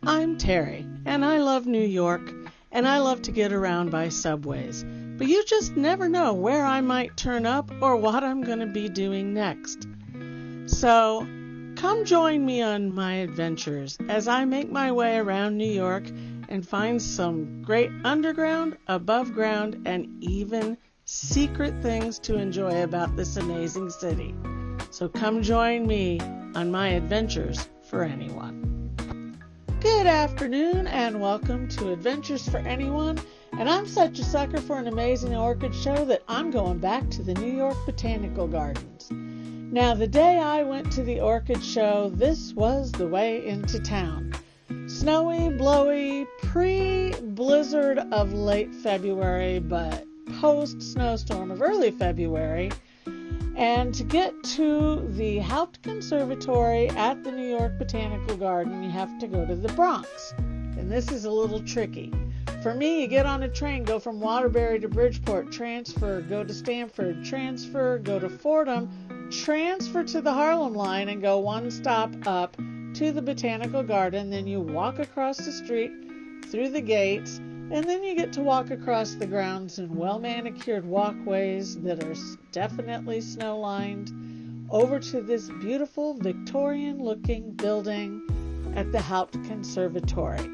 I'm Terry, and I love New York, and I love to get around by subways. But you just never know where I might turn up or what I'm going to be doing next. So, come join me on my adventures as I make my way around New York and find some great underground, above ground, and even secret things to enjoy about this amazing city. So come join me on my adventures for anyone. Good afternoon and welcome to Adventures for Anyone, and I'm such a sucker for an amazing orchid show that I'm going back to the New York Botanical Gardens. Now, the day I went to the orchid show, this was the way into town. Snowy, blowy, pre-blizzard of late February, but post-snowstorm of early February. And to get to the Haupt Conservatory at the New York Botanical Garden, you have to go to the Bronx. And this is a little tricky. For me, you get on a train, go from Waterbury to Bridgeport, transfer, go to Stamford, transfer, go to Fordham, transfer to the Harlem Line, and go one stop up to the Botanical Garden. Then you walk across the street through the gates, and then you get to walk across the grounds in well-manicured walkways that are definitely snow-lined over to this beautiful Victorian-looking building at the Haupt Conservatory.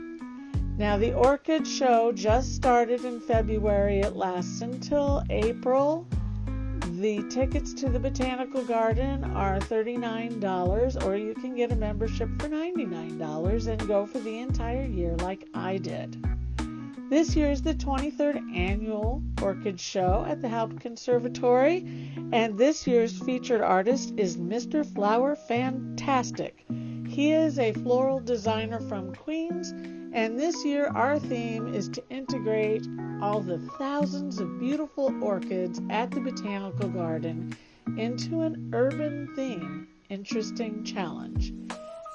Now, the Orchid Show just started in February. It lasts until April. The tickets to the Botanical Garden are $39, or you can get a membership for $99 and go for the entire year like I did. This year is the 23rd annual Orchid Show at the Haupt Conservatory, and this year's featured artist is Mr. Flower Fantastic. He is a floral designer from Queens, and this year our theme is to integrate all the thousands of beautiful orchids at the Botanical Garden into an urban theme. Interesting challenge.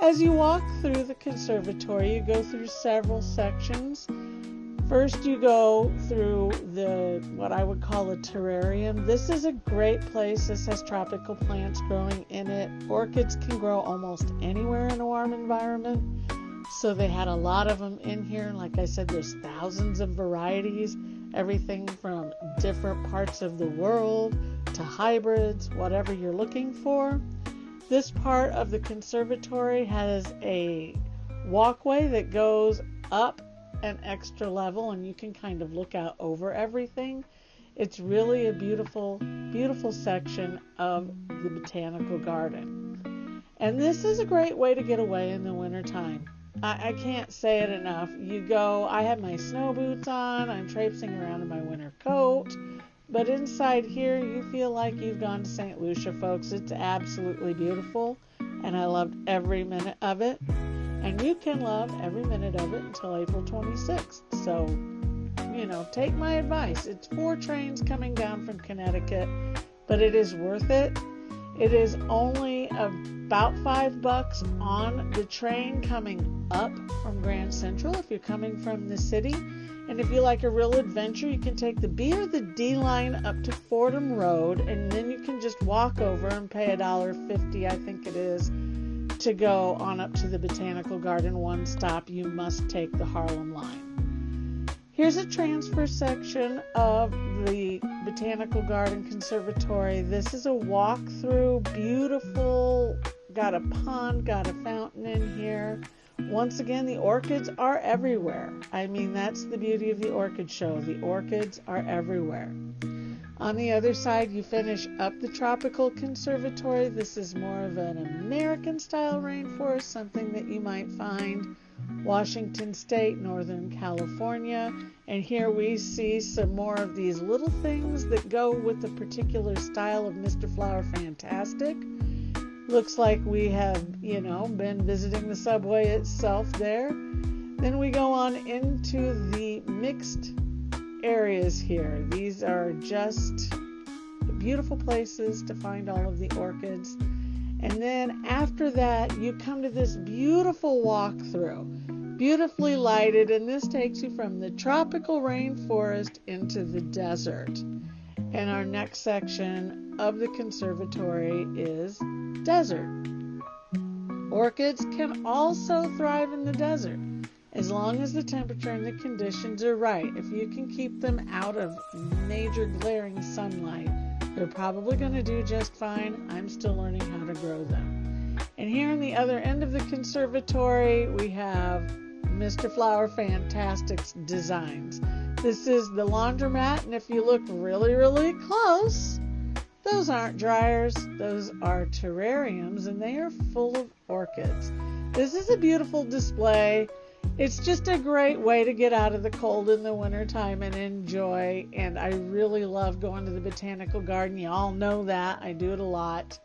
As you walk through the conservatory, you go through several sections. First, you go through what I would call a terrarium. This is a great place. This has tropical plants growing in it. Orchids can grow almost anywhere in a warm environment. So they had a lot of them in here. Like I said, there's thousands of varieties. Everything from different parts of the world to hybrids, whatever you're looking for. This part of the conservatory has a walkway that goes up an extra level, and you can kind of look out over everything. It's really a beautiful, beautiful section of the Botanical Garden. And this is a great way to get away in the wintertime. I can't say it enough. You go, I have my snow boots on, I'm traipsing around in my winter coat, but inside here you feel like you've gone to St. Lucia, folks. It's absolutely beautiful, and I loved every minute of it. And you can love every minute of it until April 26th. So, take my advice. It's 4 trains coming down from Connecticut, but it is worth it. It is only about $5 on the train coming up from Grand Central if you're coming from the city. And if you like a real adventure, you can take the B or the D line up to Fordham Road, and then you can just walk over and pay $1.50, I think it is, to go on up to the Botanical Garden. One stop, you must take the Harlem Line. Here's a transfer section of the Botanical Garden Conservatory. This is a walk-through, beautiful, got a pond, got a fountain in here. Once again, the orchids are everywhere. I mean, that's the beauty of the Orchid Show. The orchids are everywhere. On the other side, you finish up the Tropical Conservatory. This is more of an American-style rainforest, something that you might find Washington State, Northern California. And here we see some more of these little things that go with the particular style of Mr. Flower Fantastic. Looks like we have, been visiting the subway itself there. Then we go on into the mixed areas here. These are just beautiful places to find all of the orchids. And then after that, you come to this beautiful walkthrough, beautifully lighted, and this takes you from the tropical rainforest into the desert. And our next section of the conservatory is desert. Orchids can also thrive in the desert. as long as the temperature and the conditions are right. If you can keep them out of major glaring sunlight, they're probably going to do just fine. I'm still learning how to grow them. And here on the other end of the conservatory, we have Mr. Flower Fantastic's designs. This is the laundromat, and if you look really, really close, those aren't dryers, those are terrariums, and they are full of orchids. This is a beautiful display. It's just a great way to get out of the cold in the wintertime and enjoy, and I really love going to the Botanical Garden. You all know that. I do it a lot.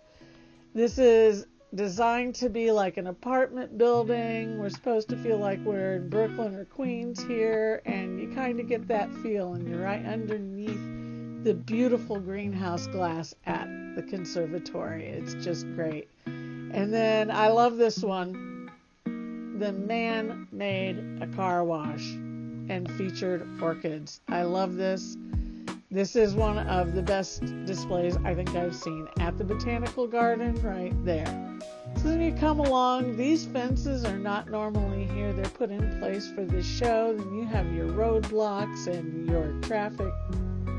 This is designed to be like an apartment building. We're supposed to feel like we're in Brooklyn or Queens here, and you kind of get that feel, and you're right underneath the beautiful greenhouse glass at the conservatory. It's just great. And then I love this one. The man made a car wash and featured orchids. I love this. This is one of the best displays I think I've seen at the Botanical Garden right there. So then you come along, these fences are not normally here. They're put in place for this show. Then you have your roadblocks and your traffic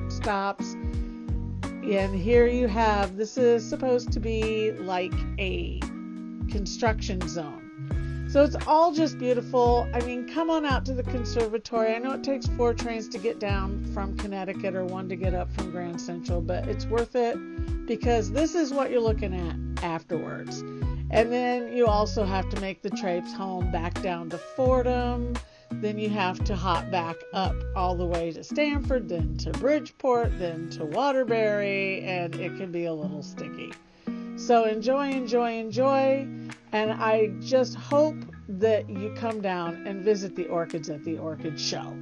stops. And here you have, this is supposed to be like a construction zone. So it's all just beautiful. I mean, come on out to the conservatory. I know it takes 4 trains to get down from Connecticut or 1 to get up from Grand Central, but it's worth it because this is what you're looking at afterwards. And then you also have to make the traipse home back down to Fordham. Then you have to hop back up all the way to Stamford, then to Bridgeport, then to Waterbury, and it can be a little sticky. So enjoy, enjoy, enjoy. And I just hope that you come down and visit the orchids at the Orchid Show.